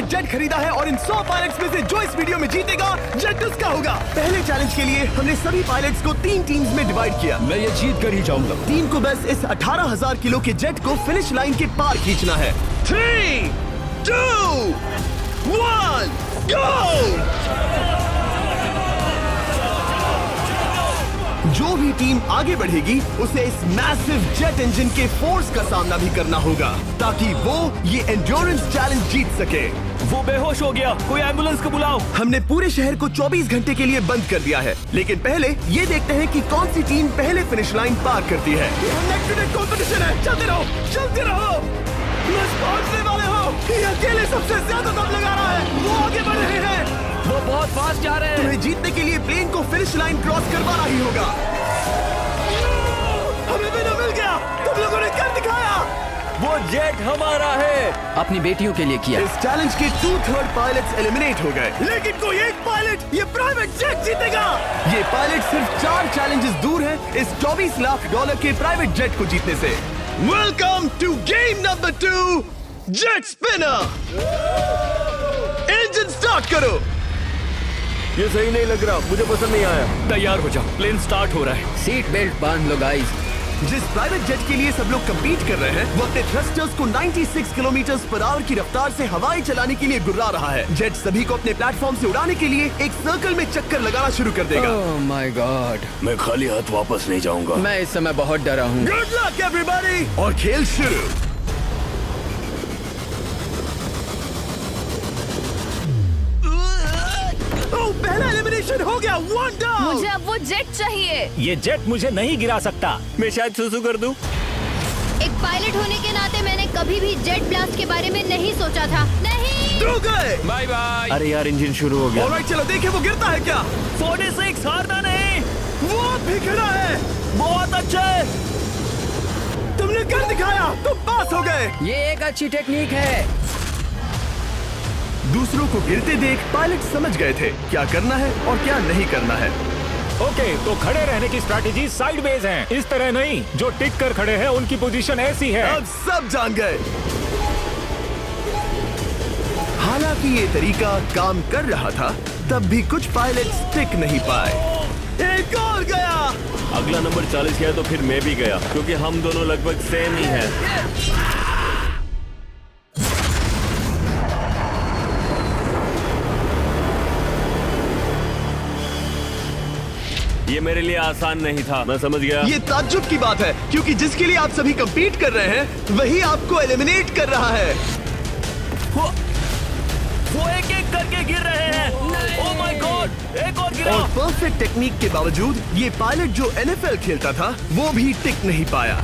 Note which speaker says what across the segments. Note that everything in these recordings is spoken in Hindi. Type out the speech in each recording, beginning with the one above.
Speaker 1: प्राइवेट जेट खरीदा है और इन 100 पायलट्स में से जो इस वीडियो में जीतेगा जेट उसका होगा। पहले चैलेंज के लिए हमने सभी पायलट्स को 3 टीम्स में डिवाइड किया।
Speaker 2: मैं ये जीत कर ही जाऊंगा।
Speaker 1: टीम को बस इस 18,000 किलो के जेट को फिनिश लाइन के पार खींचना है। 3, 2, 1, गो! जो भी टीम आगे बढ़ेगी उसे इस मैसिव जेट इंजन के फोर्स का सामना भी करना होगा ताकि वो ये एंड्योरेंस चैलेंज जीत सके।
Speaker 2: वो बेहोश हो गया, कोई एम्बुलेंस को बुलाओ।
Speaker 1: हमने पूरे शहर को 24 घंटे के लिए बंद कर दिया है, लेकिन पहले ये देखते हैं कि कौन सी टीम पहले फिनिश लाइन पार करती है। कंपटीशन है, चलते रहो, चलते रहो। पहुंचने वाले हो। ये अकेले सबसे ज्यादा दम लगा रहा है, वो आगे बढ़ रहे हैं।
Speaker 2: वो बहुत फास्ट जा रहे हैं।
Speaker 1: तुम्हें जीतने के लिए प्लेन को फिनिश लाइन क्रॉस करवाना ही होगा। हमें विनर मिल गया, तुम लोगों ने कर दिखाया।
Speaker 2: वो जेट हमारा है। अपनी बेटियों के लिए किया।
Speaker 1: इस चैलेंज के 2/3 पायलट्स एलिमिनेट हो गए, लेकिन कोई एक पायलट ये प्राइवेट जेट जीतेगा। ये पायलट सिर्फ 4 चैलेंजेस दूर है इस $24 लाख के प्राइवेट जेट को जीतने से। Welcome to game number 2, jet spinner. Engine start करो।
Speaker 2: ये सही नहीं लग रहा, मुझे पसंद नहीं आया। तैयार हो जाओ, प्लेन स्टार्ट हो रहा है।
Speaker 3: सीट बेल्ट बांध लो गाइस।
Speaker 1: जिस प्राइवेट जेट के लिए सब लोग कम्पीट कर रहे हैं वो अपने थ्रस्टर्स को 96 किलोमीटर/आवर की रफ्तार से हवाएं चलाने के लिए गुर्रा रहा है। जेट सभी को अपने प्लेटफॉर्म से उड़ाने के लिए एक सर्कल में चक्कर लगाना शुरू कर देगा।
Speaker 3: ओह माय गॉड,
Speaker 2: मैं खाली हाथ वापस नहीं जाऊंगा।
Speaker 3: मैं इस समय बहुत डरा हूँ।
Speaker 1: गुड लक एवरीबॉडी, और खेल शुरू। पहला एलिमिनेशन हो गया, 1 डाउन।
Speaker 4: मुझे अब वो जेट चाहिए।
Speaker 2: ये जेट मुझे नहीं गिरा सकता। मैं शायद सुसु कर दूं।
Speaker 4: एक पायलट होने के नाते मैंने कभी भी जेट ब्लास्ट के बारे में नहीं सोचा था। नहीं।
Speaker 1: 2 गए।
Speaker 2: Bye bye. अरे यार, इंजन शुरू हो गया।
Speaker 1: ऑलराइट, चलो देखें वो गिरता है क्या।
Speaker 2: 46 हारना नहीं।
Speaker 1: वो भी खड़ा है।
Speaker 2: बहुत अच्छे।
Speaker 1: तुमने कर दिखाया, तुम पास हो गए।
Speaker 3: ये एक अच्छी टेक्निक है।
Speaker 1: दूसरों को गिरते देख पायलट समझ गए थे क्या करना है और क्या नहीं करना है।
Speaker 5: ओके, तो खड़े रहने की स्ट्रैटेजी साइडवेज है, इस तरह नहीं। जो टिक कर खड़े हैं उनकी पोजीशन ऐसी है।
Speaker 1: अब सब जान गए। हालांकि ये तरीका काम कर रहा था, तब भी कुछ पायलट टिक नहीं पाए। एक और गया।
Speaker 2: अगला नंबर 40 गया तो फिर मैं भी गया, क्योंकि हम दोनों लगभग सेम ही हैं। ये मेरे लिए आसान नहीं था, मैं समझ गया।
Speaker 1: ये ताज्जुब की बात है, क्योंकि जिसके लिए आप सभी कंपीट कर रहे हैं वही आपको एलिमिनेट कर रहा है।
Speaker 2: वो एक एक करके गिर रहे हैं। ओह माय गॉड, एक और गिरा।
Speaker 1: और परफेक्ट टेक्निक के बावजूद ये पायलट जो NFL खेलता था वो भी टिक नहीं पाया।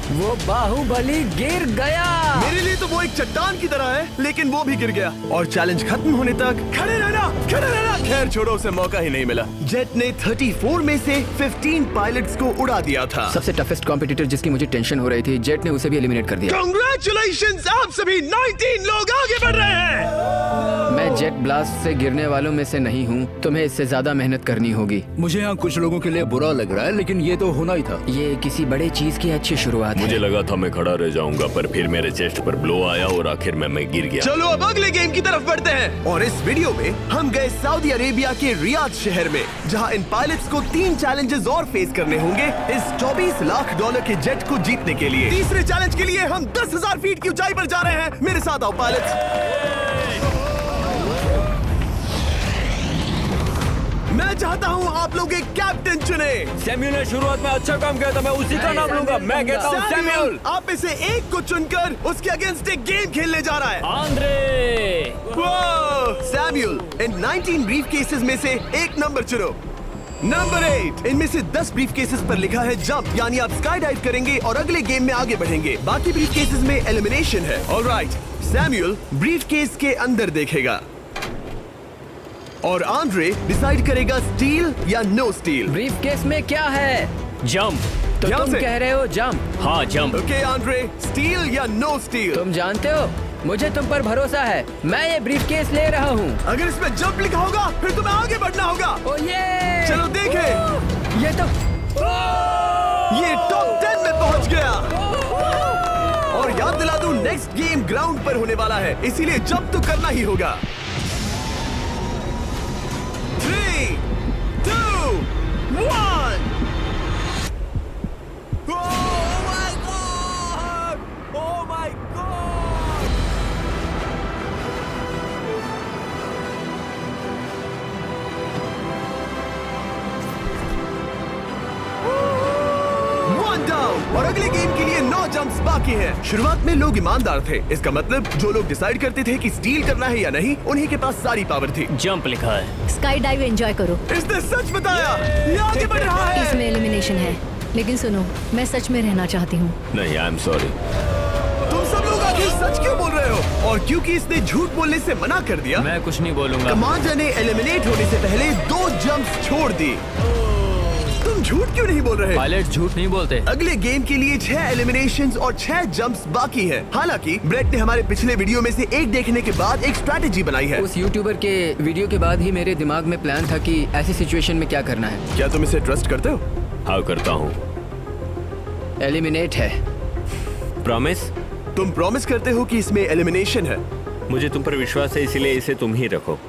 Speaker 3: वो बाहुबली गिर गया।
Speaker 1: मेरे लिए तो वो एक चट्टान की तरह है, लेकिन वो भी गिर गया। और चैलेंज खत्म होने तक खड़े रहना, खड़े रहना। खैर छोड़ो, उसे मौका ही नहीं मिला। जेट ने 34 में से 15 पायलट्स को उड़ा दिया था।
Speaker 3: सबसे टफेस्ट कॉम्पिटिटर जिसकी मुझे टेंशन हो रही थी, जेट ने उसे भी एलिमिनेट कर दिया।
Speaker 1: कांग्रेचुलेशंस, आप सभी 19 लोग आगे बढ़ रहे हैं।
Speaker 3: मैं जेट ब्लास्ट से गिरने वालों में से नहीं हूँ। तुम्हें इससे ज्यादा मेहनत करनी होगी।
Speaker 6: मुझे यहाँ कुछ लोगों के लिए बुरा लग रहा है, लेकिन ये तो होना ही था।
Speaker 3: ये किसी बड़े चीज की अच्छी शुरुआत है।
Speaker 2: मुझे लगा था मैं खड़ा रह जाऊंगा, पर फिर मेरे चेस्ट पर ब्लो आया और आखिर में मैं गिर गया।
Speaker 1: चलो अब अगले गेम की तरफ बढ़ते हैं। और इस वीडियो में हम गए सऊदी अरेबिया के रियाद शहर में, जहां इन पायलट्स को 3 चैलेंजेस और फेस करने होंगे इस $24 लाख के जेट को जीतने के लिए। तीसरे चैलेंज के लिए हम 10,000 फीट की ऊंचाई पर जा रहे हैं। मेरे साथ आओ पायलट्स। मैं चाहता हूँ आप लोग एक कैप्टन चुने।
Speaker 2: सैमुअल ने शुरुआत में अच्छा काम किया था, मैं उसी का नाम लूंगा। मैं कहता हूँ सैमुअल।
Speaker 1: आप में से एक को चुनकर उसके अगेंस्ट एक गेम खेलने जा रहा है।
Speaker 2: आंद्रे।
Speaker 1: सैमुअल, इन 19 ब्रीफ केसेस में से एक नंबर चुनो। नंबर 8। इनमें से 10 ब्रीफ केसेस पर लिखा है जंप, यानी आप स्काई डाइव करेंगे और अगले गेम में आगे बढ़ेंगे। बाकी ब्रीफ केसेस में एलिमिनेशन है। ऑलराइट, सैमुअल ब्रीफ केस के अंदर देखेगा और आंद्रे डिसाइड करेगा स्टील या नो स्टील।
Speaker 3: ब्रीफ केस में क्या है?
Speaker 2: जंप।
Speaker 3: तो
Speaker 1: ध्यान
Speaker 3: तुम
Speaker 1: से।
Speaker 3: कह रहे हो जंप?
Speaker 2: हाँ, जंप।
Speaker 1: ओके आंद्रे, स्टील या नो स्टील?
Speaker 3: तुम जानते हो, मुझे तुम पर भरोसा है। मैं ये ब्रीफ केस ले रहा हूँ।
Speaker 1: अगर इसमें जंप लिखा होगा फिर तुम्हें आगे बढ़ना होगा।
Speaker 3: ओ ये
Speaker 1: चलो देखें।
Speaker 3: ये तो
Speaker 1: ये टॉप 10 में पहुंच गया। और याद याद दिला दूं, नेक्स्ट गेम ग्राउंड पर होने वाला है, इसीलिए जंप तो करना ही होगा। 3, 2, 1। और अगले गेम के लिए 9 जंप्स बाकी हैं। शुरुआत में लोग ईमानदार थे, इसका मतलब जो लोग डिसाइड करते थे कि स्टील करना है या नहीं, उन्हीं के पास सारी पावर थी।
Speaker 2: जंप लिखा है।
Speaker 7: स्काई डाइव एंजॉय करो।
Speaker 1: इसने सच बताया, ये आगे बढ़ रहा है।
Speaker 7: इसमें एलिमिनेशन है, लेकिन सुनो, मैं सच में रहना चाहती हूँ।
Speaker 2: नहीं, आई एम सॉरी।
Speaker 1: तुम सब लोग आखिर सच क्यों बोल रहे हो? और क्योंकि इसने झूठ बोलने से मना कर दिया,
Speaker 3: मैं कुछ नहीं बोलूंगा।
Speaker 1: कमांडर ने एलिमिनेट होने से पहले 2 जंप्स छोड़ दी। तुम झूठ क्यों नहीं बोल रहे?
Speaker 3: पायलट झूठ नहीं बोलते।
Speaker 1: अगले गेम के लिए 6 एलिमिनेशंस और 6 जंप्स बाकी हैं। हालांकि ब्रेट ने हमारे पिछले वीडियो में से एक देखने के बाद एक स्ट्रैटेजी बनाई है।
Speaker 3: उस यूट्यूबर के वीडियो के बाद ही मेरे दिमाग में प्लान था कि ऐसी सिचुएशन में क्या करना है।
Speaker 1: क्या तुम इसे ट्रस्ट करते हो?
Speaker 2: हाँ, करता हूँ।
Speaker 3: एलिमिनेट है।
Speaker 2: प्रॉमिस?
Speaker 1: तुम प्रॉमिस करते हो कि इसमें एलिमिनेशन है?
Speaker 2: मुझे तुम पर विश्वास है, इसीलिए इसे तुम ही रखो।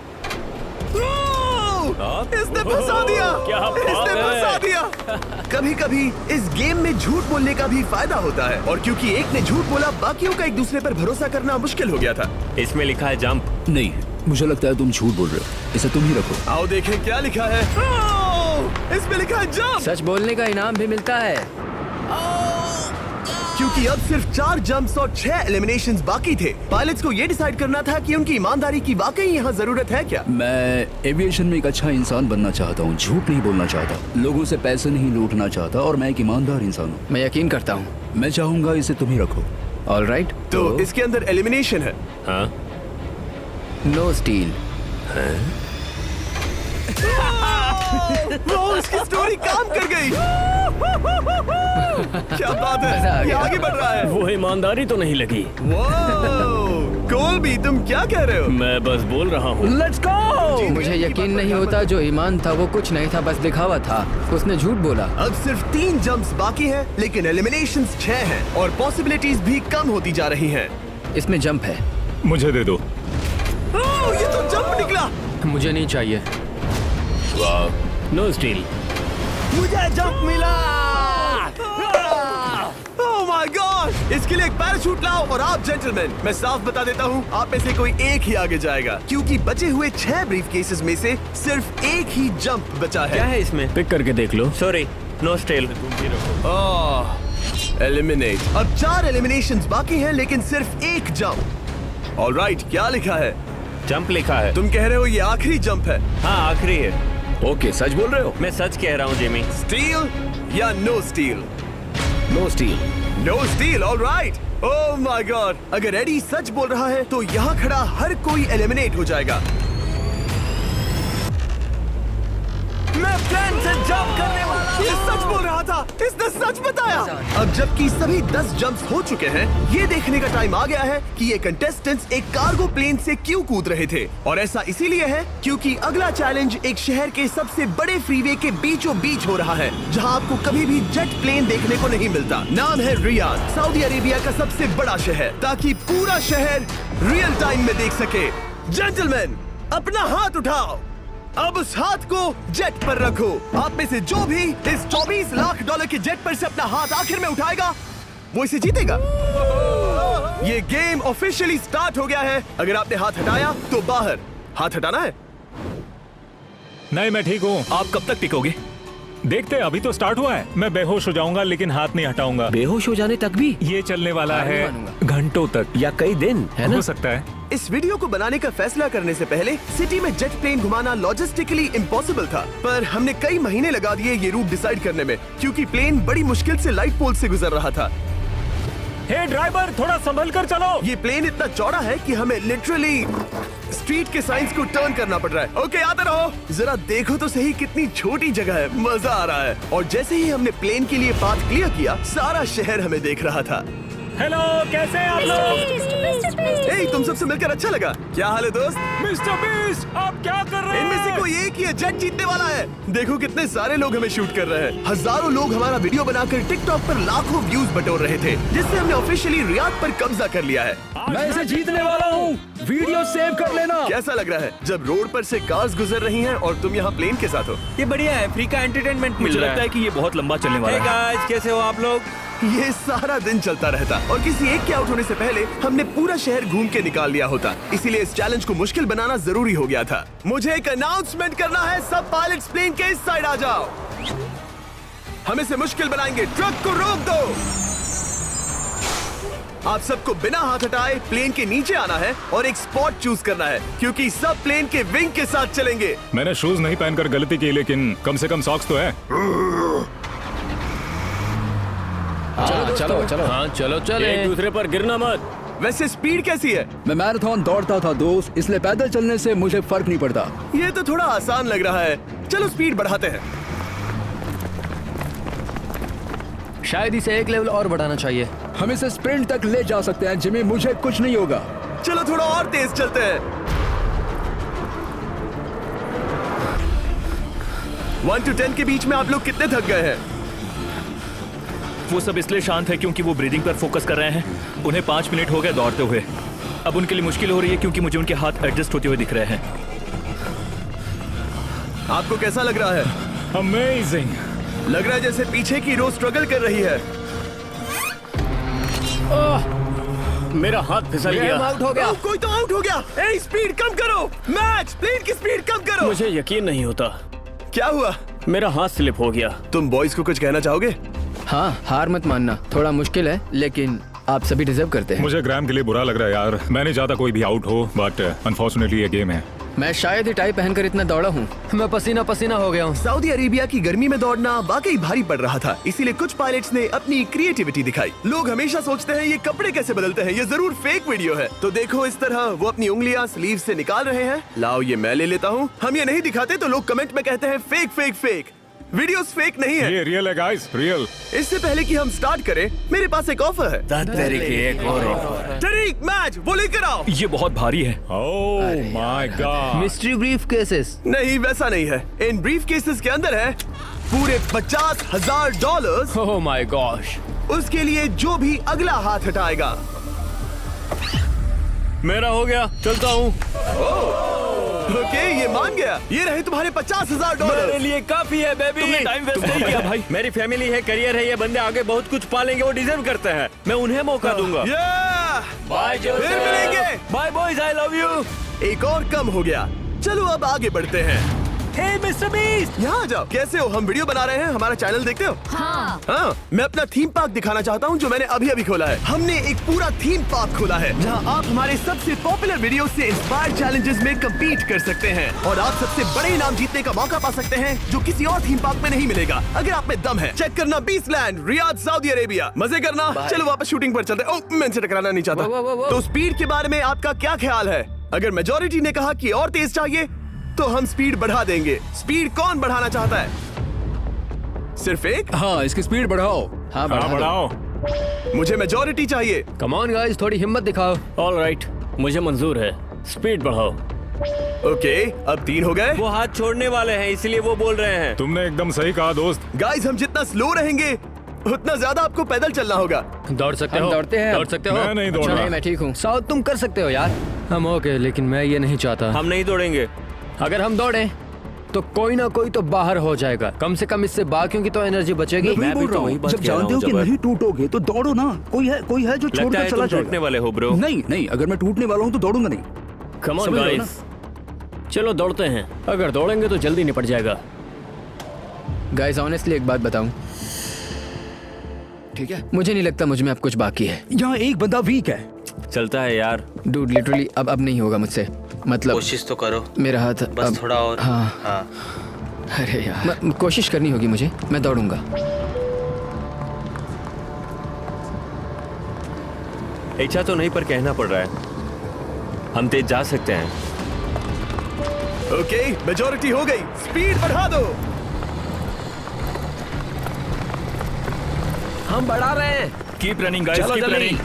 Speaker 1: इसने फंसा दिया।
Speaker 2: क्या बात
Speaker 1: इसने
Speaker 2: है?
Speaker 1: फंसा दिया। कभी-कभी इस गेम में झूठ बोलने का भी फायदा होता है, और क्योंकि एक ने झूठ बोला, बाकियों का एक दूसरे पर भरोसा करना मुश्किल हो गया था।
Speaker 2: इसमें लिखा है जंप।
Speaker 6: नहीं, मुझे लगता है तुम झूठ बोल रहे हो। इसे तुम ही रखो।
Speaker 1: आओ देखें क्या लिखा है। इसमें लिखा है जंप।
Speaker 3: सच बोलने का इनाम भी मिलता है।
Speaker 1: क्योंकि अब सिर्फ 4 जंप्स और 6 एलिमिनेशंस बाकी थे, पायलट्स को ये डिसाइड करना था कि उनकी ईमानदारी की वाकई यहाँ जरूरत है क्या।
Speaker 6: मैं एविएशन में एक अच्छा इंसान बनना चाहता हूँ, झूठ नहीं बोलना चाहता, लोगों से पैसे नहीं लूटना चाहता, और मैं एक ईमानदार इंसान हूँ।
Speaker 3: मैं यकीन करता हूँ।
Speaker 6: मैं चाहूंगा इसे तुम ही रखो।
Speaker 3: All right.
Speaker 1: तो इसके अंदर एलिमिनेशन है।
Speaker 2: हाँ,
Speaker 3: नो स्टील।
Speaker 1: वो इसकी स्टोरी काम कर गई। क्या बात
Speaker 3: मजा आ
Speaker 1: है, ये
Speaker 3: गया।
Speaker 1: आगे बढ़ रहा है।
Speaker 2: वो ईमानदारी तो नहीं लगी।
Speaker 1: कोलबी, तुम क्या कह रहे हो?
Speaker 2: मैं बस बोल रहा हूँ।
Speaker 3: Let's go. मुझे यकीन नहीं होता, जो ईमान था वो कुछ नहीं था, बस दिखावा था। उसने झूठ बोला।
Speaker 1: अब सिर्फ 3 जंप्स बाकी हैं, लेकिन एलिमिनेशंस 6 हैं और पॉसिबिलिटीज भी कम होती जा रही हैं।
Speaker 3: इसमें जंप है।
Speaker 5: मुझे दे दो।
Speaker 1: ये तो जंप निकला।
Speaker 3: मुझे नहीं चाहिए।
Speaker 2: No steel.
Speaker 1: मुझे जंप मिला। ओह माय गॉड! इसके लिए एक पैराशूट लाओ। और आप जेंटलमैन, मैं साफ बता देता हूँ, आप में से कोई एक ही आगे जाएगा, क्योंकि बचे हुए 6 ब्रीफ केसेस में से सिर्फ एक ही जंप बचा
Speaker 2: क्या
Speaker 1: है।
Speaker 2: है इसमें? पिक करके देख लो। Sorry, no steel.
Speaker 1: एलिमिनेट। अब 4 एलिमिनेशंस बाकी हैं, लेकिन सिर्फ एक जंप। ऑलराइट, क्या लिखा है?
Speaker 2: जंप लिखा है।
Speaker 1: तुम कह रहे हो ये आखिरी जंप है?
Speaker 2: हाँ, आखिरी है।
Speaker 6: ओके, सच बोल रहे हो?
Speaker 2: मैं सच कह रहा हूँ जिमी।
Speaker 1: स्टील या no steal?
Speaker 6: No steal.
Speaker 1: No steal, alright. Oh my God! अगर एडी सच बोल रहा है तो यहाँ खड़ा हर कोई एलिमिनेट हो जाएगा। मैं प्लान से जंप करने वाला हूँ। ये सच बोल रहा था, इसने सच बताया। अब जबकि सभी 10 जंप्स हो चुके हैं, ये देखने का टाइम आ गया है कि ये कंटेस्टेंट्स एक कार्गो प्लेन से क्यों कूद रहे थे। और ऐसा इसीलिए है क्योंकि अगला चैलेंज एक शहर के सबसे बड़े फ्रीवे के बीचों बीच हो रहा है, जहाँ आपको कभी भी जेट प्लेन देखने को नहीं मिलता। नाम है रियाद, सऊदी अरेबिया का सबसे बड़ा शहर, ताकि पूरा शहर रियल टाइम में देख सके। जेंटलमैन, अपना हाथ उठाओ। अब उस हाथ को जेट पर रखो। आप में से जो भी इस $24 लाख के जेट पर से अपना हाथ आखिर में उठाएगा, वो इसे जीतेगा। ये गेम ऑफिशियली स्टार्ट हो गया है। अगर आपने हाथ हटाया तो बाहर। हाथ हटाना है।
Speaker 5: नहीं, मैं ठीक हूँ।
Speaker 1: आप कब तक टिकोगे?
Speaker 5: देखते हैं, अभी तो स्टार्ट हुआ है। मैं बेहोश हो जाऊंगा, लेकिन हाथ नहीं हटाऊंगा।
Speaker 2: बेहोश हो जाने तक भी?
Speaker 5: ये चलने वाला
Speaker 3: हार नहीं
Speaker 5: है
Speaker 3: मानूंगा।
Speaker 5: घंटों तक
Speaker 2: या कई दिन, है ना?
Speaker 5: हो सकता है।
Speaker 1: इस वीडियो को बनाने का फैसला करने से पहले सिटी में जेट प्लेन घुमाना लॉजिस्टिकली इम्पॉसिबल था, पर हमने कई महीने लगा दिए ये रूट डिसाइड करने में, क्योंकि प्लेन बड़ी मुश्किल से लाइट पोल से गुजर रहा था।
Speaker 5: हे ड्राइवर, थोड़ा संभल कर चलो।
Speaker 1: ये प्लेन इतना चौड़ा है कि हमें लिटरली स्ट्रीट के साइंस को टर्न करना पड़ रहा है। ओके, आते रहो। जरा देखो तो सही कितनी छोटी जगह है, मजा आ रहा है। और जैसे ही हमने प्लेन के लिए पाथ क्लियर किया, सारा शहर हमें देख रहा था।
Speaker 5: हेलो, कैसे हैं आप लोग?
Speaker 1: ए, तुम सबसे मिलकर अच्छा लगा। क्या हाल है दोस्त?
Speaker 5: मिस्टर बीस्ट, आप क्या कर रहे
Speaker 1: इनमें से
Speaker 5: हैं?
Speaker 1: कोई एक ही जेट जीतने वाला है। देखो कितने सारे लोग हमें शूट कर रहे हैं। हजारों लोग हमारा वीडियो बनाकर टिकटॉक पर लाखों व्यूज बटोर रहे थे, जिससे हमने ऑफिशियली रियाद पर कब्जा कर लिया है।
Speaker 6: मैं इसे जीतने वाला हूँ। वीडियो सेव कर लेना।
Speaker 1: कैसा लग रहा है जब रोड पर से कार्स गुजर रही हैं और तुम यहाँ प्लेन के साथ हो?
Speaker 8: ये बढ़िया है, फ्री का एंटरटेनमेंट मिल रहा है।
Speaker 2: कि ये बहुत लंबा चलने वाला है।
Speaker 8: गाइस, कैसे हो आप लोग?
Speaker 1: ये सारा दिन चलता रहता और किसी एक के आउट होने से पहले हमने पूरा शहर घूम के निकाल लिया होता। इसीलिए इस चैलेंज को मुश्किल बनाना जरूरी हो गया था। मुझे एक अनाउंसमेंट करना है, सब पायलट्स प्लेन के इस साइड आ जाओ। हम इसे मुश्किल बनाएंगे, ट्रक को रोक दो। आप सबको बिना हाथ हटाए प्लेन के नीचे आना है और एक स्पॉट चूज करना है, क्योंकि सब प्लेन के विंग के साथ चलेंगे।
Speaker 5: मैंने शूज नहीं पहनकर गलती की, लेकिन कम से कम सॉक्स तो है।
Speaker 3: चलो हाँ चलो चले।
Speaker 2: एक दूसरे पर गिरना मत।
Speaker 1: वैसे स्पीड कैसी है?
Speaker 6: मैं मैराथन दौड़ता था दोस्त, इसलिए पैदल चलने से मुझे फर्क नहीं पड़ता।
Speaker 1: ये तो थोड़ा आसान लग रहा है। चलो स्पीड बढ़ाते हैं।
Speaker 3: शायद इसे एक लेवल और बढ़ाना चाहिए।
Speaker 6: हम इसे स्प्रिंट तक ले जा सकते हैं जिमी, मुझे कुछ नहीं होगा।
Speaker 1: चलो थोड़ा और तेज चलते हैं। 1 to 10 के बीच में आप लोग कितने थक गए हैं?
Speaker 8: वो सब इसलिए शांत है क्योंकि वो ब्रीदिंग पर फोकस कर रहे हैं। उन्हें 5 मिनट हो गए दौड़ते हुए। अब उनके लिए मुश्किल हो रही है क्योंकि मुझे उनके हाथ एडजस्ट होते हुए दिख रहे हैं।
Speaker 1: आपको कैसा लग रहा है?
Speaker 5: अमेजिंग।
Speaker 1: लग रहा है जैसे पीछे की रो स्ट्रगल कर रही है।
Speaker 2: मेरा हाथ फिसल गया।
Speaker 3: आउट हो गया।
Speaker 1: कोई तो आउट हो गया। ए, स्पीड कम करो। मैच प्लेन की स्पीड कम करो।
Speaker 2: मुझे यकीन नहीं होता,
Speaker 1: क्या हुआ?
Speaker 2: मेरा हाथ स्लिप हो गया।
Speaker 1: तुम बॉयज को कुछ कहना चाहोगे?
Speaker 3: हाँ, हार मत मानना। थोड़ा मुश्किल है, लेकिन आप सभी डिजर्व करते हैं।
Speaker 5: मुझे ग्राम के लिए बुरा लग रहा है यार। मैं नहीं चाहता कोई भी आउट हो, बट अनफॉर्चुनेटली ये गेम है।
Speaker 3: मैं शायद ही टाई पहनकर इतना दौड़ा हूँ। मैं पसीना पसीना हो गया हूँ।
Speaker 1: सऊदी अरेबिया की गर्मी में दौड़ना वाकई भारी पड़ रहा था, इसीलिए कुछ पायलट्स ने अपनी क्रिएटिविटी दिखाई। लोग हमेशा सोचते हैं ये कपड़े कैसे बदलते हैं, ये जरूर फेक वीडियो है। तो देखो इस तरह वो अपनी उंगलियां स्लीव से निकाल रहे हैं। लाओ ये मैं ले लेता हूँ। हम ये नहीं दिखाते तो लोग कमेंट में कहते हैं fake fake fake. Videos fake नहीं है।
Speaker 5: ये रियल है गाइस, रियल।
Speaker 1: इससे पहले कि हम स्टार्ट करें, मेरे पास एक ऑफर है।
Speaker 8: एक और ऑफर।
Speaker 1: तरीक मैच वो लेकर आओ।
Speaker 8: ये बहुत भारी है।
Speaker 5: ओह my God.
Speaker 3: Mystery brief cases.
Speaker 1: नहीं वैसा नहीं है। इन ब्रीफ केसेस के अंदर है पूरे $50,000।
Speaker 3: Oh my gosh.
Speaker 1: उसके लिए जो भी अगला हाथ हटाएगा।
Speaker 2: मेरा हो गया, चलता हूँ।
Speaker 1: ओके, ये मान गया। ये रहे तुम्हारे $50,000।
Speaker 2: मेरे लिए काफी है बेबी। तुमने टाइम वेस्ट नहीं किया भाई। मेरी फैमिली है, करियर है, ये बंदे आगे बहुत कुछ पालेंगे, वो डिजर्व करते हैं। मैं उन्हें मौका दूंगा।
Speaker 1: बाय फिर मिलेंगे।
Speaker 2: Bye boys, I love you.
Speaker 1: एक और कम हो गया। चलो अब आगे बढ़ते हैं।
Speaker 8: हे मिस्टर बीस्ट,
Speaker 1: यहाँ आ जाओ। कैसे हो? हम वीडियो बना रहे हैं, हमारा चैनल देखते हो? हाँ, मैं अपना थीम पार्क दिखाना चाहता हूँ जो मैंने अभी अभी खोला है। हमने एक पूरा थीम पार्क खोला है जहाँ आप हमारे सबसे पॉपुलर वीडियो से इंस्पायर्ड चैलेंजेस में कम्पीट कर सकते हैं और आप सबसे बड़े इनाम जीतने का मौका पा सकते हैं जो किसी और थीम पार्क में नहीं मिलेगा। अगर आप में दम है, चेक करना बीस्टलैंड, रियाद, सऊदी अरेबिया। मजे करना। चलो वापस शूटिंग पर चलते। ओह, मैं इनसे टकराना नहीं चाहता। तो स्पीड के बारे में आपका क्या ख्याल है? अगर मेजोरिटी ने कहा कि और तेज चाहिए तो हम स्पीड बढ़ा देंगे। स्पीड कौन बढ़ाना चाहता है? सिर्फ एक?
Speaker 6: हाँ, इसकी स्पीड बढ़ाओ।
Speaker 3: हाँ
Speaker 5: बढ़ाओ।
Speaker 1: मुझे मेजोरिटी चाहिए।
Speaker 3: कम ऑन गाइस, थोड़ी हिम्मत दिखाओ।
Speaker 2: ऑल राइट, मुझे मंजूर है। स्पीड बढ़ाओ।
Speaker 1: ओके, अब 3 हो गए।
Speaker 2: वो हाथ छोड़ने वाले हैं, इसलिए वो बोल रहे हैं।
Speaker 5: तुमने एकदम सही कहा दोस्त।
Speaker 1: गाइस, हम जितना स्लो रहेंगे उतना ज्यादा आपको पैदल चलना होगा।
Speaker 3: दौड़ सकते हो? दौड़ते हैं। दौड़ सकते हो?
Speaker 5: मैं नहीं दौड़ रहा।
Speaker 3: मैं ठीक हूँ। साउथ तुम कर सकते हो यार। हम ओके, लेकिन मैं ये नहीं चाहता।
Speaker 2: हम नहीं दौड़ेंगे।
Speaker 3: अगर हम दौड़े तो कोई ना कोई तो बाहर हो जाएगा। कम से कम इससे बाकियों की तो एनर्जी बचेगी।
Speaker 6: मैं बोल रहा हूँ, जब जानते हो कि नहीं टूटोगे तो दौड़ो ना। कोई है जो छोड़कर चला
Speaker 2: टूटने
Speaker 6: जाएगा।
Speaker 2: वाले हो ब्रो।
Speaker 6: नहीं, अगर मैं टूटने वाला हूँ तो दौड़ूंगा नहीं।
Speaker 2: कम ऑन
Speaker 6: समझ रहे हो
Speaker 2: गाइस, चलो दौड़ते हैं। अगर दौड़ेंगे तो जल्दी निपट जाएगा।
Speaker 3: गाइस ऑनेस्टली एक बात बताऊं, ठीक है, मुझे नहीं लगता मुझ में अब कुछ बाकी है।
Speaker 6: यहाँ एक बंदा वीक है।
Speaker 2: चलता है यार।
Speaker 3: डूड लिटरली अब नहीं होगा मुझसे। मतलब
Speaker 9: कोशिश तो करो।
Speaker 3: मेरा हाथ
Speaker 9: बस
Speaker 3: अब,
Speaker 9: थोड़ा और।
Speaker 3: हाँ। अरे यार, कोशिश करनी होगी मुझे। मैं दौड़ूंगा।
Speaker 2: इच्छा तो नहीं पर कहना पड़ रहा है। हम तेज जा सकते हैं।
Speaker 1: ओके, मेजॉरिटी हो गई। स्पीड बढ़ा दो।
Speaker 3: हम बढ़ा रहे हैं।
Speaker 8: Keep running guys, keep running.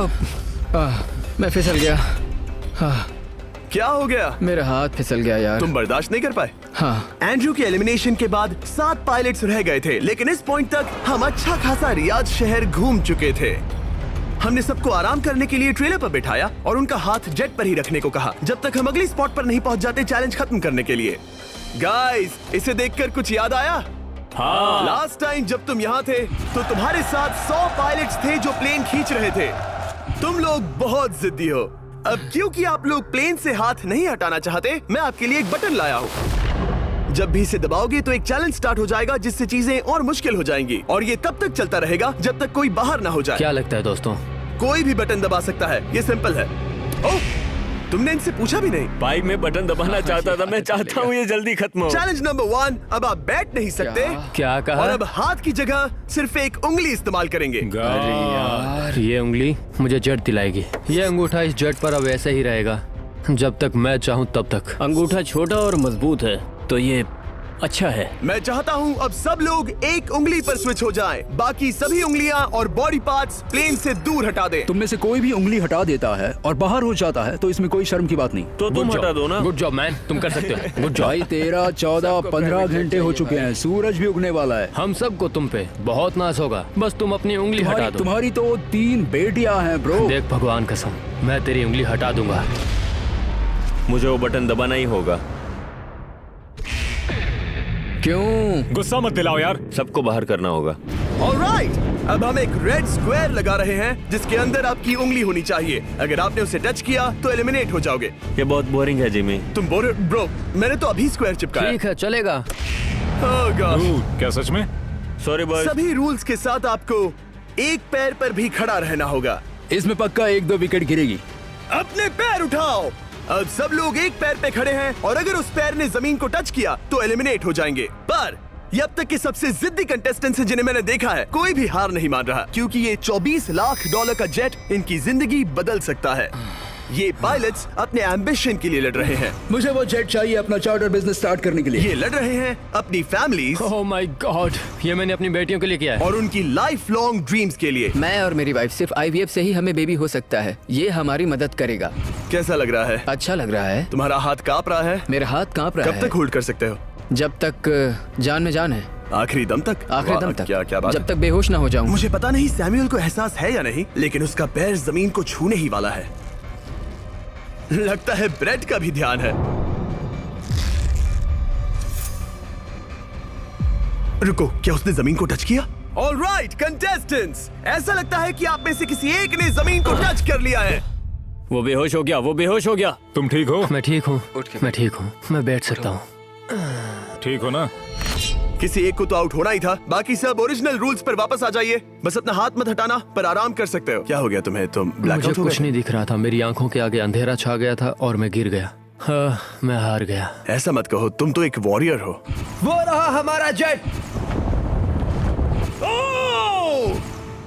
Speaker 3: मैं फिसल गया।
Speaker 1: क्या हो गया?
Speaker 3: मेरा हाथ फिसल गया यार।
Speaker 1: तुम बर्दाश्त नहीं कर पाए?
Speaker 3: हाँ।
Speaker 1: एंड्रू के एलिमिनेशन के बाद 7 पायलट्स रह गए थे, लेकिन इस पॉइंट तक हम अच्छा खासा रियाद शहर घूम चुके थे। हमने सबको आराम करने के लिए ट्रेलर पर बिठाया और उनका हाथ जेट पर ही रखने को कहा जब तक हम अगली स्पॉट पर नहीं पहुंच जाते चैलेंज खत्म करने के लिए। गाइस, इसे देखकर कुछ याद आया?
Speaker 2: हाँ।
Speaker 1: लास्ट टाइम जब तुम यहाँ थे तो तुम्हारे साथ 100 पायलट्स थे जो प्लेन खींच रहे थे। तुम लोग बहुत जिद्दी हो। अब क्योंकि आप लोग प्लेन से हाथ नहीं हटाना चाहते, मैं आपके लिए एक बटन लाया हूँ। जब भी इसे दबाओगे तो एक चैलेंज स्टार्ट हो जाएगा जिससे चीजें और मुश्किल हो जाएंगी और ये तब तक चलता रहेगा जब तक कोई बाहर ना हो जाए।
Speaker 2: क्या लगता है दोस्तों?
Speaker 1: कोई भी बटन दबा सकता है, ये सिंपल है। ओह, तुमने इनसे पूछा भी नहीं।
Speaker 2: भाई मैं बटन दबाना चाहता था, मैं चाहता हूँ ये जल्दी खत्म हो।
Speaker 1: चैलेंज नंबर 1, अब आप बैठ नहीं सकते।
Speaker 2: क्या कहा?
Speaker 1: और अब हाथ की जगह सिर्फ एक उंगली इस्तेमाल करेंगे।
Speaker 2: अरे यार, ये उंगली मुझे जट दिलाएगी। ये अंगूठा इस जट पर अब ऐसे ही रहेगा जब तक मैं चाहूँ तब तक।
Speaker 9: अंगूठा छोटा और मजबूत है तो ये अच्छा है।
Speaker 1: मैं चाहता हूँ अब सब लोग एक उंगली पर स्विच हो जाएं। बाकी सभी उंगलियां और बॉडी पार्ट्स प्लेन से दूर हटा दें।
Speaker 6: तुम में से कोई भी उंगली हटा देता है और बाहर हो जाता है तो इसमें कोई शर्म की बात नहीं।
Speaker 2: तो तुम हटा दो ना।
Speaker 9: गुड जॉब मैन, तुम कर सकते हो। Good job.
Speaker 6: भाई 13, 14, 15 घंटे हो चुके हैं, सूरज भी उगने वाला है।
Speaker 9: हम सबको तुम पे बहुत नाज होगा, बस तुम अपनी उंगली हटा दो।
Speaker 6: तुम्हारी तो 3 बेटियां हैं ब्रो।
Speaker 9: देख भगवान कसम, मैं तेरी उंगली हटा दूंगा।
Speaker 2: मुझे वो बटन दबाना ही होगा।
Speaker 3: क्यों?
Speaker 5: गुस्सा मत दिलाओ यार।
Speaker 2: सबको बाहर करना होगा।
Speaker 1: ऑलराइट, अब हम एक रेड स्क्वायर लगा रहे हैं जिसके अंदर आपकी उंगली होनी चाहिए। अगर आपने उसे टच किया तो एलिमिनेट हो जाओगे।
Speaker 2: ये बहुत बोरिंग है जिमी।
Speaker 1: तुम ब्रो, मैंने तो अभी स्क्वायर चिपकाया।
Speaker 3: ठीक है, चलेगा।
Speaker 1: Oh gosh।
Speaker 5: क्या सच में?
Speaker 2: Sorry boy.
Speaker 1: सभी रूल्स के साथ आपको एक पैर पर भी खड़ा रहना होगा।
Speaker 6: इसमें पक्का 1-2 विकेट गिरेगी।
Speaker 1: अपने पैर उठाओ। अब सब लोग एक पैर पे खड़े हैं और अगर उस पैर ने जमीन को टच किया तो एलिमिनेट हो जाएंगे। पर ये अब तक के सबसे जिद्दी कंटेस्टेंट्स हैं जिन्हें मैंने देखा है। कोई भी हार नहीं मान रहा क्योंकि ये $24 लाख का जेट इनकी जिंदगी बदल सकता है। ये पायलट्स अपने एम्बिशन के लिए लड़ रहे हैं।
Speaker 6: मुझे वो जेट चाहिए अपना चार्टर बिजनेस स्टार्ट करने के लिए।
Speaker 1: ये लड़ रहे हैं अपनी फैमिलीज
Speaker 9: ओह माय गॉड, ये मैंने अपनी बेटियों के लिए किया है।
Speaker 1: और उनकी लाइफ लॉन्ग ड्रीम्स के लिए।
Speaker 3: मैं और मेरी वाइफ सिर्फ IVF से ही हमें बेबी हो सकता है। ये हमारी मदद करेगा।
Speaker 1: कैसा लग रहा है?
Speaker 3: अच्छा लग रहा है।
Speaker 1: तुम्हारा हाथ कांप रहा है?
Speaker 3: मेरा हाथ कांप रहा है।
Speaker 1: कब तक होल्ड कर सकते हो?
Speaker 3: जब तक जान में जान है।
Speaker 1: आखिरी दम तक?
Speaker 3: आखिरी
Speaker 1: वाह,
Speaker 3: दम तक।
Speaker 1: क्या बात
Speaker 3: जब
Speaker 1: है।
Speaker 3: तक बेहोश ना हो जाऊं।
Speaker 1: मुझे पता नहीं सैमुअल को एहसास है या नहीं, लेकिन उसका पैर जमीन को छूने ही वाला है। लगता है ब्रेड का भी ध्यान है। रुको, क्या उसने जमीन को टच किया? ऑलराइट कंटेस्टेंट्स, ऐसा लगता है कि आप में से किसी एक ने जमीन को टच कर लिया है।
Speaker 9: वो बेहोश हो गया, वो बेहोश हो गया।
Speaker 5: तुम ठीक हो?
Speaker 9: मैं ठीक हूँ, मैं ठीक हूँ, मैं बैठ सकता हूँ।
Speaker 5: ठीक हो ना?
Speaker 1: किसी एक को तो आउट होना ही था। बाकी सब ओरिजिनल रूल्स पर वापस आ जाइए। बस अपना हाथ मत हटाना, पर आराम कर सकते हो। क्या हो गया तुम्हें? तुम
Speaker 9: मुझे
Speaker 1: ब्लैकआउट हो
Speaker 9: कुछ
Speaker 1: गए?
Speaker 9: नहीं दिख रहा था, मेरी आंखों के आगे अंधेरा छा गया था और मैं गिर गया। हाँ, मैं हार गया।
Speaker 1: ऐसा मत कहो, तुम तो एक वॉरियर हो।
Speaker 3: वो रहा हमारा जेट।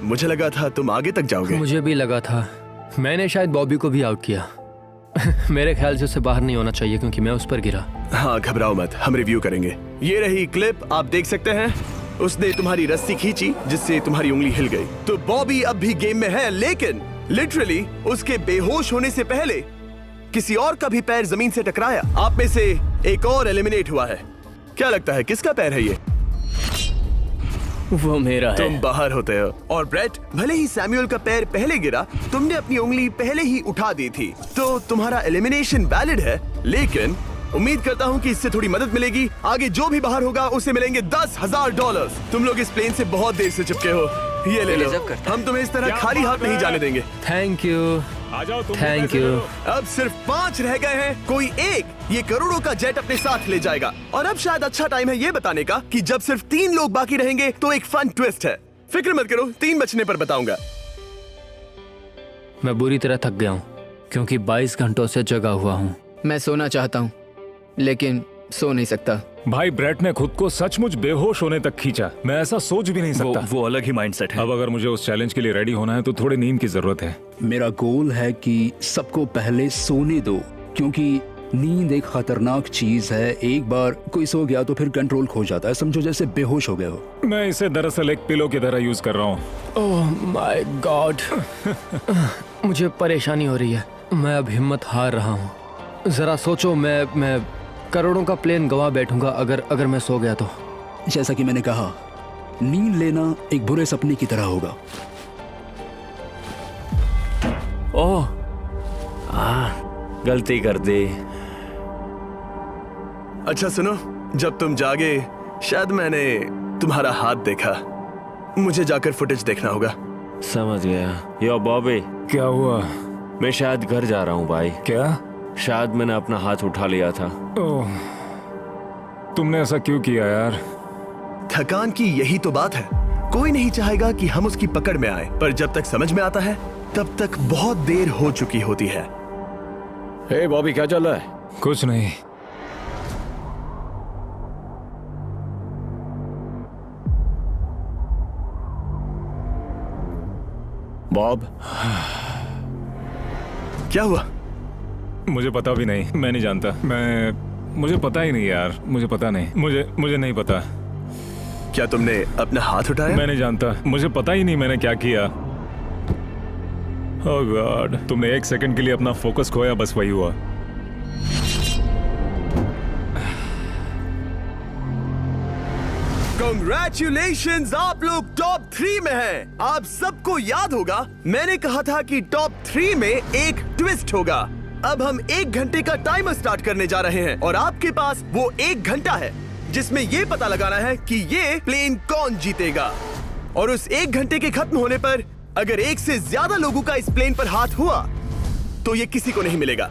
Speaker 1: मुझे लगा था तुम आगे तक जाओगे।
Speaker 9: मुझे भी लगा था। मैंने शायद बॉबी को भी आउट किया। मेरे ख्याल से उसे बाहर नहीं होना चाहिए क्योंकि मैं उस पर गिरा।
Speaker 1: हाँ, घबराओ मत, हम रिव्यू करेंगे। ये रही क्लिप, आप देख सकते हैं। उसने तुम्हारी रस्सी खींची जिससे तुम्हारी उंगली हिल गई। तो बॉबी अब भी गेम में है, लेकिन लिटरली उसके बेहोश होने से पहले किसी और का भी पैर जमीन से टकराया। आप में से एक और एलिमिनेट हुआ है। क्या लगता है किसका पैर है ये?
Speaker 9: वो मेरा है।
Speaker 1: तुम बाहर होते हो। और ब्रेट, भले ही सैमुअल का पैर पहले गिरा, तुमने अपनी उंगली पहले ही उठा दी थी, तो तुम्हारा एलिमिनेशन वैलिड है। लेकिन उम्मीद करता हूँ कि इससे थोड़ी मदद मिलेगी। आगे जो भी बाहर होगा उसे मिलेंगे $10,000। तुम लोग इस प्लेन से बहुत देर से चिपके हो। ये ले लो, हम तुम्हें इस तरह खाली हाथ नहीं जाने देंगे।
Speaker 9: थैंक यू,
Speaker 5: आ जाओ तुम।
Speaker 9: Thank you.
Speaker 1: अब सिर्फ 5 रह गए हैं। कोई एक ये करोड़ों का जेट अपने साथ ले जाएगा। और अब शायद अच्छा टाइम है ये बताने का कि जब सिर्फ 3 लोग बाकी रहेंगे तो एक फन ट्विस्ट है। फिक्र मत करो, 3 बचने पर बताऊंगा।
Speaker 9: मैं बुरी तरह थक गया हूँ क्योंकि 22 घंटों से जगा हुआ हूँ।
Speaker 3: मैं सोना चाहता हूँ लेकिन सो नहीं सकता।
Speaker 5: भाई ब्रेट ने खुद को सचमुच बेहोश होने तक खींचा। मैं ऐसा सोच भी नहीं सकता।
Speaker 8: वो अलग ही माइंडसेट है।
Speaker 5: अब अगर मुझे उस चैलेंज के लिए रेडी होना है तो थोड़ी नींद की जरूरत है।
Speaker 6: मेरा गोल है कि सबको पहले सोने दो, क्योंकि नींद एक खतरनाक चीज है। एक बार कोई सो गया तो फिर कंट्रोल खो जाता है, समझो जैसे बेहोश हो गए हो।
Speaker 5: मैं इसे दरअसल एक पिलो की तरह यूज कर रहा हूँ।
Speaker 9: ओह माय गॉड। मुझे परेशानी हो रही है, मैं अब हिम्मत हार रहा हूँ। जरा सोचो, मैं करोड़ों का प्लेन गवा बैठूंगा अगर मैं सो गया तो।
Speaker 6: जैसा कि मैंने कहा, नींद लेना एक बुरे सपने की तरह होगा।
Speaker 2: ओह, गलती कर दी।
Speaker 1: अच्छा सुनो, जब तुम जागे शायद मैंने तुम्हारा हाथ देखा। मुझे जाकर फुटेज देखना होगा।
Speaker 2: समझ गया। यो बॉबी,
Speaker 5: क्या हुआ?
Speaker 2: मैं शायद घर जा रहा हूँ भाई।
Speaker 5: क्या?
Speaker 2: शायद मैंने अपना हाथ उठा लिया था।
Speaker 5: ओह, तुमने ऐसा क्यों किया यार?
Speaker 1: थकान की यही तो बात है। कोई नहीं चाहेगा कि हम उसकी पकड़ में आए, पर जब तक समझ में आता है तब तक बहुत देर हो चुकी होती है।
Speaker 2: हे बॉबी, क्या चल रहा है?
Speaker 5: कुछ नहीं।
Speaker 2: बॉब,
Speaker 1: क्या हुआ?
Speaker 5: मुझे पता भी नहीं, मैं नहीं जानता। मुझे पता ही नहीं यार, मुझे पता नहीं। मुझे नहीं पता।
Speaker 1: क्या तुमने अपना हाथ उठाया?
Speaker 5: मैं नहीं जानता, मुझे पता ही नहीं मैंने क्या किया। ओह गॉड, तुमने एक सेकंड के लिए अपना फोकस खोया, बस वही हुआ।
Speaker 1: Congratulations, आप लोग टॉप 3 में हैं। आप सबको याद होगा मैंने कहा था कि टॉप 3 में एक ट्विस्ट होगा। अब हम 1 घंटे का टाइमर स्टार्ट करने जा रहे हैं और आपके पास वो 1 घंटा है जिसमें ये पता लगाना है कि ये प्लेन कौन जीतेगा। और उस 1 घंटे के खत्म होने पर अगर एक से ज्यादा लोगों का इस प्लेन पर हाथ हुआ तो ये किसी को नहीं मिलेगा।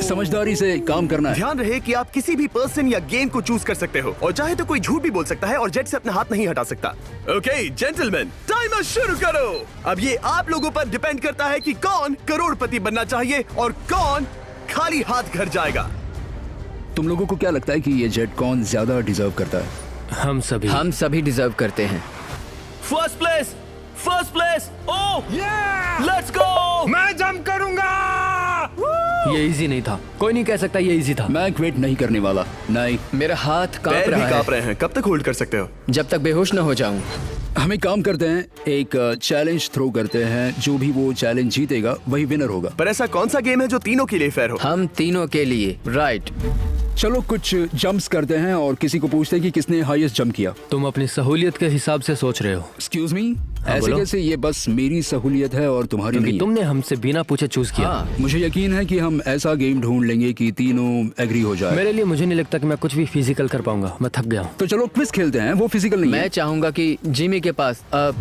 Speaker 6: समझदारी से काम करना है।
Speaker 1: ध्यान रहे कि आप किसी भी पर्सन या गेम को चूज कर सकते हो और चाहे तो कोई झूठ भी बोल सकता है और जेट से अपना हाथ नहीं हटा सकता। ओके जेंटलमैन, टाइमर शुरू करो। अब ये आप लोगों पर डिपेंड करता है कि कौन करोड़पति बनना चाहिए और कौन खाली हाथ घर जाएगा।
Speaker 6: तुम लोगों को क्या लगता है कि ये जेट कौन ज्यादा डिजर्व करता है?
Speaker 3: हम सभी डिजर्व करते हैं।
Speaker 2: First place. Oh let's go.
Speaker 5: मैं जंप करूंगा।
Speaker 3: ये इजी नहीं था, कोई नहीं कह सकता ये इजी था।
Speaker 6: मैं क्विट नहीं करने वाला। नहीं,
Speaker 3: मेरा हाथ कांप
Speaker 1: पैर भी
Speaker 3: रहा
Speaker 1: कांप
Speaker 3: है।
Speaker 1: रहे हैं। कब तक होल्ड कर सकते हो?
Speaker 3: जब तक बेहोश न हो जाऊं।
Speaker 6: हमें काम करते हैं, एक चैलेंज थ्रो करते हैं। जो भी वो चैलेंज जीतेगा वही विनर होगा।
Speaker 1: पर ऐसा कौन सा गेम है जो तीनों के लिए फेयर हो?
Speaker 3: हम तीनों के लिए, राइट।
Speaker 6: चलो कुछ जंप्स करते हैं और किसी को पूछते हैं कि किसने हाईएस्ट जंप किया।
Speaker 9: तुम अपनी सहूलियत के हिसाब से सोच रहे हो।
Speaker 6: एक्सक्यूज मी, ऐसे
Speaker 9: बोलो।
Speaker 6: कैसे? ये बस मेरी सहूलियत है और तुम्हारी
Speaker 9: क्योंकि
Speaker 6: नहीं।
Speaker 9: तुमने हमसे बिना पूछे चूज किया।
Speaker 3: हाँ,
Speaker 6: मुझे यकीन है कि हम ऐसा गेम ढूंढ लेंगे कि तीनों एग्री हो जाए।
Speaker 9: मेरे लिए मुझे नहीं लगता कि मैं कुछ भी फिजिकल कर पाऊंगा, मैं थक गया हूँ।
Speaker 6: तो चलो क्विज खेलते हैं, वो फिजिकल नहीं
Speaker 3: मैं
Speaker 6: है।
Speaker 3: चाहूंगा कि जिमी के पास अब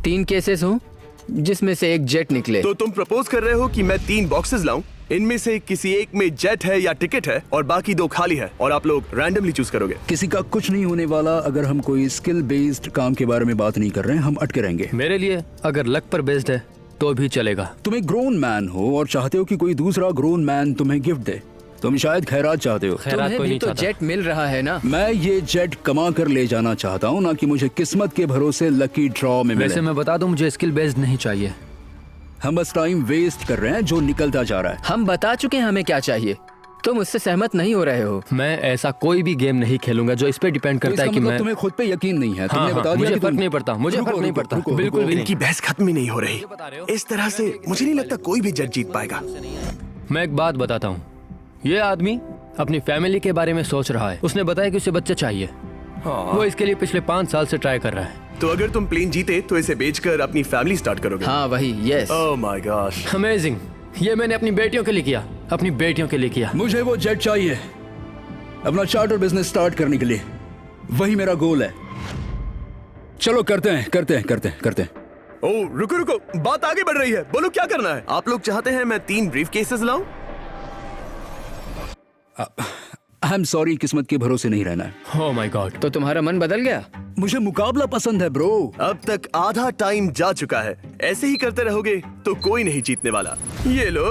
Speaker 3: 3 केसेस हों जिसमें से एक जेट निकले।
Speaker 1: तो तुम प्रपोज कर रहे हो कि मैं 3 बॉक्सेस लाऊं, इनमें से किसी एक में जेट है या टिकट है और बाकी 2 खाली है और आप लोग रैंडमली चूज करोगे।
Speaker 6: किसी का कुछ नहीं होने वाला। अगर हम कोई स्किल बेस्ड काम के बारे में बात नहीं कर रहे हैं, हम अटके रहेंगे।
Speaker 9: मेरे लिए अगर लक पर बेस्ड है तो भी चलेगा।
Speaker 6: तुम एक ग्रोन मैन हो और चाहते हो कि कोई दूसरा ग्रोन मैन तुम्हें गिफ्ट दे। तुम शायद खैरात चाहते हो।
Speaker 9: खैरात
Speaker 3: तुम्हें
Speaker 9: कोई
Speaker 3: भी
Speaker 9: नहीं
Speaker 3: तो
Speaker 9: चाहता।
Speaker 3: जेट मिल रहा है ना।
Speaker 6: मैं ये जेट कमा कर ले जाना चाहता हूँ, ना कि मुझे किस्मत के भरोसे लकी ड्रॉ में
Speaker 9: वैसे
Speaker 6: मिले।
Speaker 9: मैं बता दूं, मुझे स्किल बेस्ड नहीं चाहिए।
Speaker 6: हम बस टाइम वेस्ट कर रहे हैं जो निकलता जा रहा है।
Speaker 3: हम बता चुके हैं हमें क्या चाहिए। तुम उससे सहमत नहीं हो रहे हो।
Speaker 9: मैं ऐसा कोई भी गेम नहीं खेलूंगा जो इस पे डिपेंड
Speaker 6: तो
Speaker 9: करता है
Speaker 6: इसका
Speaker 9: कि
Speaker 6: मतलब
Speaker 9: मैं
Speaker 6: तुम्हें खुद पे यकीन नहीं है। तुमने
Speaker 9: हाँ,
Speaker 6: बता दिया
Speaker 9: मुझे
Speaker 6: कि
Speaker 9: फर्क
Speaker 6: तुम-
Speaker 9: नहीं पड़ता, मुझे
Speaker 6: रुको,
Speaker 9: फर्क नहीं
Speaker 6: रुको,
Speaker 9: पड़ता,
Speaker 6: रुको,
Speaker 9: बिल्कुल
Speaker 6: रुको।
Speaker 9: भी नहीं।
Speaker 1: इनकी बहस खत्म ही नहीं हो रही। इस तरह से मुझे नहीं लगता कोई भी जेट जीत पाएगा।
Speaker 9: मैं एक बात बताता हूँ। ये आदमी अपनी फैमिली के बारे में सोच रहा है। उसने बताया कि उसे बच्चे चाहिए। वो इसके लिए पिछले 5 साल से ट्राई कर रहा है।
Speaker 1: तो अगर तुम प्लेन जीते तो इसे बेचकर अपनी फैमिली स्टार्ट करोगे?
Speaker 3: हाँ वही, yes.
Speaker 1: Oh my gosh,
Speaker 9: amazing. ये मैंने अपनी बेटियों के लिए किया, अपनी बेटियों के लिए किया।
Speaker 6: मुझे वो जेट चाहिए अपना चार्टर बिजनेस स्टार्ट करने के लिए। वही मेरा गोल है। चलो करते हैं।
Speaker 1: ओह रुको, बात आगे बढ़ रही है। बोलो क्या करना है? आप लोग चाहते हैं मैं 3 ब्रीफ केसेस लाऊं?
Speaker 6: आई एम सॉरी, किस्मत के भरोसे नहीं रहना है।
Speaker 9: ओह माय गॉड।
Speaker 3: तो तुम्हारा मन बदल गया?
Speaker 6: मुझे मुकाबला पसंद है ब्रो।
Speaker 1: अब तक आधा टाइम जा चुका है। ऐसे ही करते रहोगे तो कोई नहीं जीतने वाला। ये लो,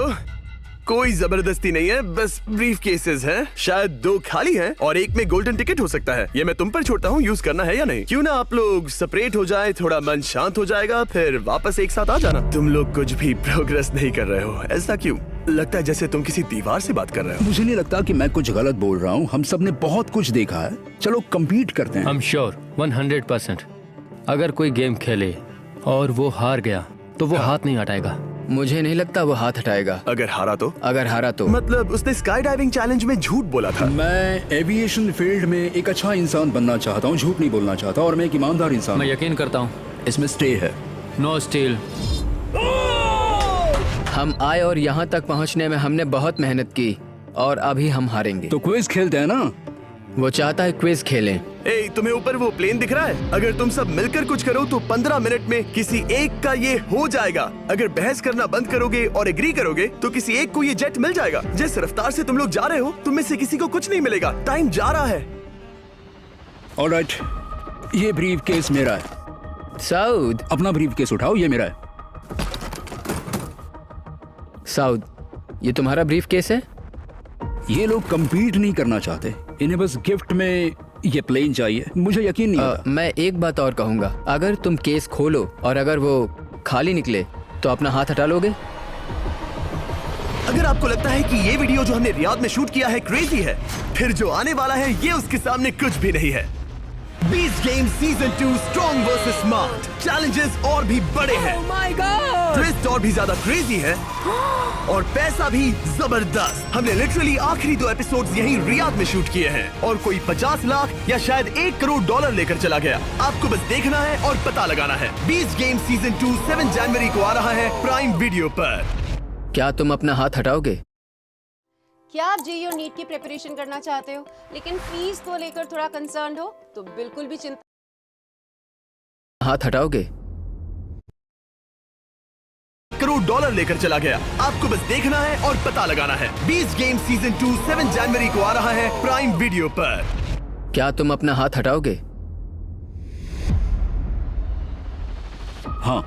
Speaker 1: कोई जबरदस्ती नहीं है, बस ब्रीफ केसेस हैं। शायद 2 खाली हैं और एक में गोल्डन टिकट हो सकता है। ये मैं तुम पर छोड़ता हूँ, यूज करना है या नहीं। क्यों ना आप लोग सेपरेट हो जाए, थोड़ा मन शांत हो जाएगा, फिर वापस एक साथ आ जाना। तुम लोग कुछ भी प्रोग्रेस नहीं कर रहे हो। ऐसा क्यों? लगता है जैसे तुम किसी दीवार से बात कर रहे हो।
Speaker 6: मुझे नहीं लगता कि मैं कुछ गलत बोल रहा हूँ। हम सब ने बहुत कुछ देखा है। चलो compete करते हैं।
Speaker 9: I'm sure 100%। अगर कोई गेम खेले और वो हार गया तो वो हाथ नहीं हटाएगा।
Speaker 3: मुझे नहीं लगता वो हाथ हटाएगा।
Speaker 1: अगर हारा तो?
Speaker 3: अगर हारा तो
Speaker 1: मतलब उसने स्काई डाइविंग चैलेंज में झूठ बोला था।
Speaker 6: मैं एविएशन फील्ड में एक अच्छा इंसान बनना चाहता हूँ, झूठ नहीं बोलना चाहता, और मैं एक ईमानदार इंसान
Speaker 9: मैं
Speaker 6: हूँ।
Speaker 9: यकीन करता हूँ।
Speaker 6: इसमें स्टे है।
Speaker 9: No steal.
Speaker 3: हम आए और यहाँ तक पहुँचने में हमने बहुत मेहनत की और अभी हम हारेंगे।
Speaker 6: तो क्विज खेलते हैं ना?
Speaker 3: वो चाहता है क्विज खेलें।
Speaker 1: ए, तुम्हें ऊपर वो प्लेन दिख रहा है? अगर तुम सब मिलकर कुछ करो तो 15 मिनट में किसी एक का ये हो जाएगा। अगर बहस करना बंद करोगे और एग्री करोगे तो किसी एक को ये जेट मिल जाएगा। जिस रफ्तार से तुम लोग जा रहे हो तुम में से किसी को कुछ नहीं मिलेगा। टाइम जा रहा है।
Speaker 6: ऑलराइट, ये ब्रीफ केस मेरा है।
Speaker 3: साउद,
Speaker 6: अपना ब्रीफ केस उठाओ, ये मेरा है।
Speaker 3: साउद, ये तुम्हारा ब्रीफ केस है?
Speaker 6: ये लोग compete नहीं करना चाहते, इन्हें बस गिफ्ट में ये प्लेन चाहिए। मुझे यकीन नहीं होता।
Speaker 3: मैं एक बात और कहूंगा, अगर तुम केस खोलो और अगर वो खाली निकले तो अपना हाथ हटा लोगे?
Speaker 1: अगर आपको लगता है कि ये वीडियो जो हमने रियाद में शूट किया है क्रेजी है, फिर जो आने वाला है ये उसके सामने कुछ भी नहीं है। Beast game season 2 strong versus smart challenges और भी बड़े हैं। ट्विस्ट और भी ज्यादा क्रेजी है और पैसा भी जबरदस्त। हमने लिटरली आखिरी 2 एपिसोड्स यहीं रियाद में शूट किए हैं और कोई 50 लाख या शायद $1 करोड़ लेकर चला गया। आपको बस देखना है और पता लगाना है। बीस्ट गेम सीजन 2 7 जनवरी को आ रहा है प्राइम वीडियो पर।
Speaker 3: क्या तुम अपना हाथ हटाओगे?
Speaker 10: क्या आप जेईई और नीट की प्रिपरेशन करना चाहते हो लेकिन फीस को लेकर थोड़ा कंसर्न हो तो बिल्कुल भी चिंता।
Speaker 3: हाथ हटाओगे?
Speaker 1: $1 करोड़ लेकर चला गया। आपको बस देखना है और पता लगाना है। बीस्ट गेम सीजन 2 7 जनवरी को आ रहा है प्राइम वीडियो पर।
Speaker 3: क्या तुम अपना हाथ हटाओगे?
Speaker 6: हाँ।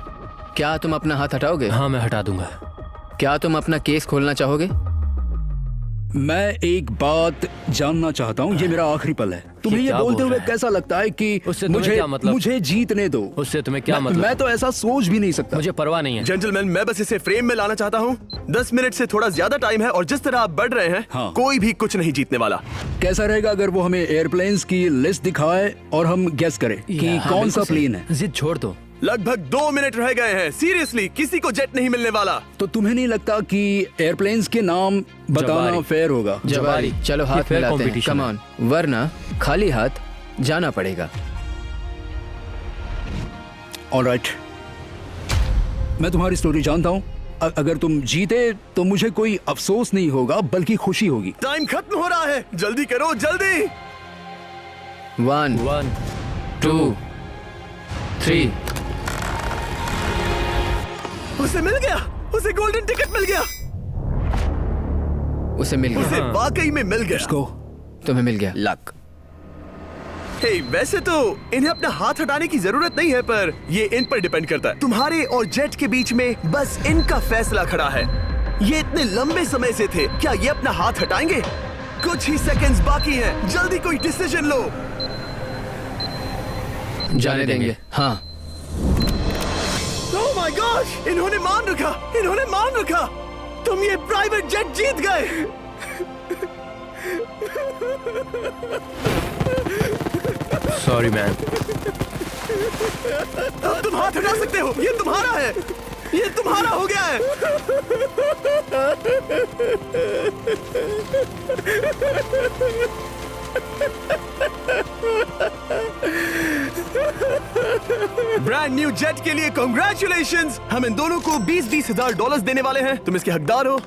Speaker 3: क्या तुम अपना हाथ हटाओगे?
Speaker 9: हाँ, मैं हटा दूंगा।
Speaker 3: क्या तुम अपना केस खोलना चाहोगे?
Speaker 6: मैं एक बात जानना चाहता हूँ, ये मेरा आखिरी पल है। तुम्हें ये बोलते हुए कैसा लगता है कि मुझे जीतने दो?
Speaker 9: उससे तुम्हें क्या मतलब?
Speaker 6: मैं तो ऐसा सोच भी नहीं सकता।
Speaker 9: मुझे परवाह नहीं है।
Speaker 1: जेंटलमैन, मैं बस इसे फ्रेम में लाना चाहता हूँ। 10 मिनट से थोड़ा ज्यादा टाइम है और जिस तरह आप बढ़ रहे हैं कोई भी कुछ नहीं जीतने वाला।
Speaker 6: कैसा रहेगा अगर वो हमें एयरप्लेन्स की लिस्ट दिखाए और हम गेस करें कि कौन सा प्लेन है?
Speaker 9: जिद छोड़ दो।
Speaker 1: लगभग 2 मिनट रह गए हैं। सीरियसली किसी को जेट नहीं मिलने वाला।
Speaker 6: तो तुम्हें नहीं लगता कि एयरप्लेन्स के नाम बताना फेयर होगा?
Speaker 3: जवारी, चलो हाथ मिलाते हैं, कम ऑन, वरना खाली हाथ जाना पड़ेगा।
Speaker 6: ऑलराइट, मैं तुम्हारी स्टोरी जानता हूँ। अगर तुम जीते तो मुझे कोई अफसोस नहीं होगा बल्कि खुशी होगी।
Speaker 1: टाइम खत्म हो रहा है, जल्दी करो, जल्दी।
Speaker 3: 1 2 3।
Speaker 1: उसे मिल गया, उसे गोल्डन टिकट मिल गया।
Speaker 3: उसे मिल गया।
Speaker 1: उसे वाकई में मिल गया।
Speaker 3: तुम्हें मिल गया। लक।
Speaker 1: हे, वैसे तो इन्हें अपना हाथ हटाने की जरूरत नहीं है, पर ये इन पर डिपेंड करता है। तुम्हारे और जेट के बीच में बस इनका फैसला खड़ा है। ये इतने लंबे समय से थे, क्या ये अपना हाथ हटाएंगे? कुछ ही सेकंड्स बाकी हैं, जल्दी कोई डिसीजन लो।
Speaker 3: जाने देंगे। हाँ।
Speaker 1: ओह माय गॉश, इन्होंने मान रखा, इन्होंने मान रखा। तुम ये प्राइवेट जेट जीत गए।
Speaker 9: Sorry man.
Speaker 1: अब तुम हाथ हटा सकते हो, ये तुम्हारा है, ये तुम्हारा हो गया है। ब्रांड न्यू जेट के लिए कांग्रेचुलेशंस। हम इन दोनों को $20,000 देने वाले हैं। तुम इसके हकदार हो।